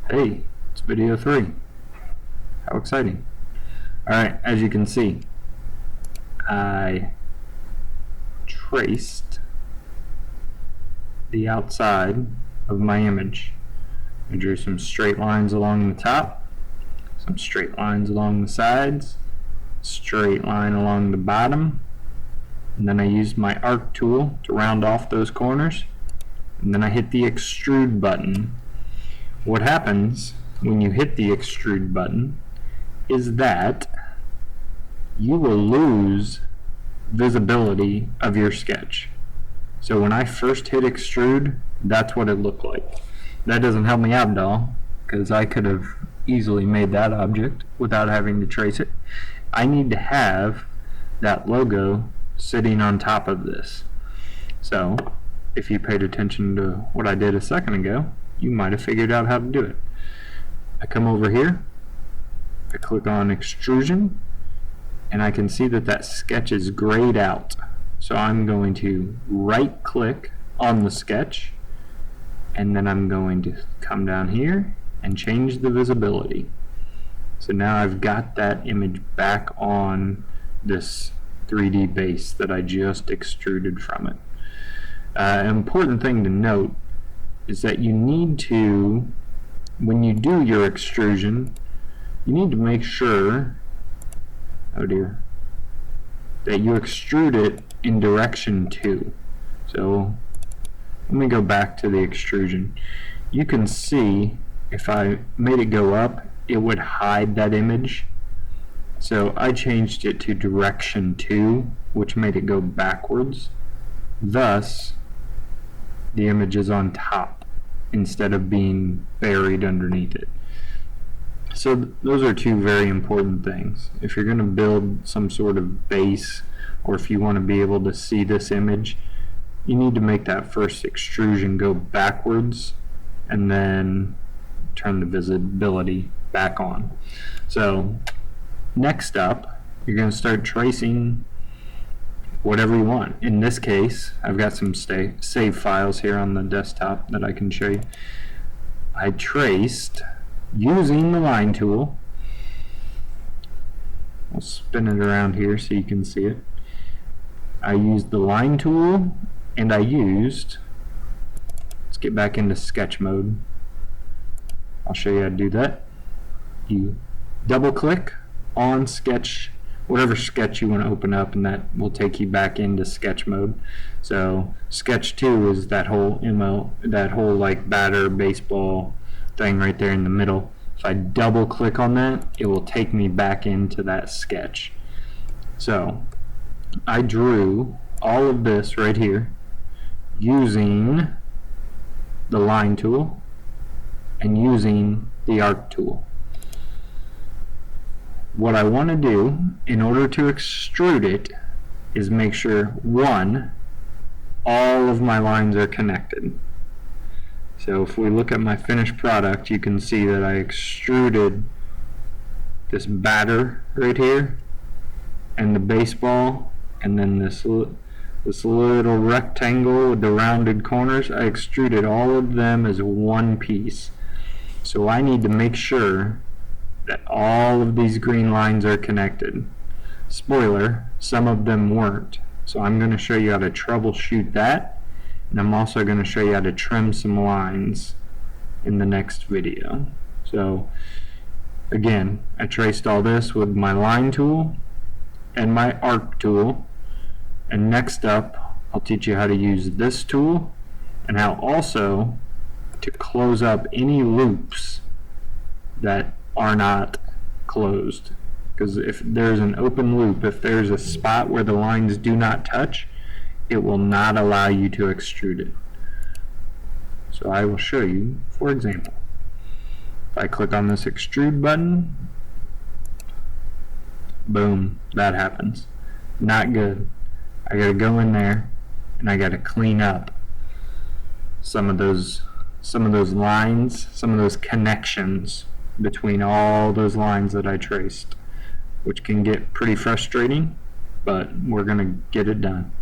Hey, it's video 3. How exciting. Alright, as you can see, I traced the outside of my image. I drew some straight lines along the top, some straight lines along the sides, straight line along the bottom, and then I used my arc tool to round off those corners, and then I hit the extrude button. What happens when you hit the extrude button is that you will lose visibility of your sketch. So when I first hit extrude, that's what it looked like. That doesn't help me out at all, because I could have easily made that object without having to trace it. I need to have that logo sitting on top of this. So if you paid attention to what I did a second ago, you might have figured out how to do it. I come over here, I click on extrusion, and I can see that that sketch is grayed out. So I'm going to right click on the sketch, and then I'm going to come down here and change the visibility. So now I've got that image back on this 3D base that I just extruded from it. An important thing to note is that you need to, when you do your extrusion, you need to make sure, that you extrude it in direction 2. So let me go back to the extrusion. You can see if I made it go up, it would hide that image. So I changed it to direction 2, which made it go backwards. Thus, the image is on top instead of being buried underneath it. So those are two very important things. If you're going to build some sort of base, or if you want to be able to see this image, you need to make that first extrusion go backwards and then turn the visibility back on. So next up, you're going to start tracing whatever you want. In this case, I've got some save files here on the desktop that I can show you. I traced using the line tool. I'll spin it around here so you can see it. I used the line tool, and I used, let's get back into sketch mode. I'll show you how to do that. You double click on sketch, whatever sketch you want to open up, and that will take you back into sketch mode. So sketch 2 is that whole like batter baseball thing right there in the middle. If I double click on that, it will take me back into that sketch. So I drew all of this right here using the line tool and using the arc tool. What I want to do in order to extrude it is make sure, one, all of my lines are connected. So if we look at my finished product, you can see that I extruded this batter right here, and the baseball, and then this little rectangle with the rounded corners. I extruded all of them as one piece. So I need to make sure that all of these green lines are connected. Spoiler, some of them weren't. So I'm going to show you how to troubleshoot that, and I'm also going to show you how to trim some lines in the next video. So again, I traced all this with my line tool and my arc tool, and next up I'll teach you how to use this tool and how also to close up any loops that are not closed. Because if there's an open loop, if there's a spot where the lines do not touch, it will not allow you to extrude it. So I will show you, for example. If I click on this extrude button, boom, that happens. Not good. I gotta go in there and I gotta clean up some of those lines, some of those connections between all those lines that I traced, which can get pretty frustrating, but we're going to get it done.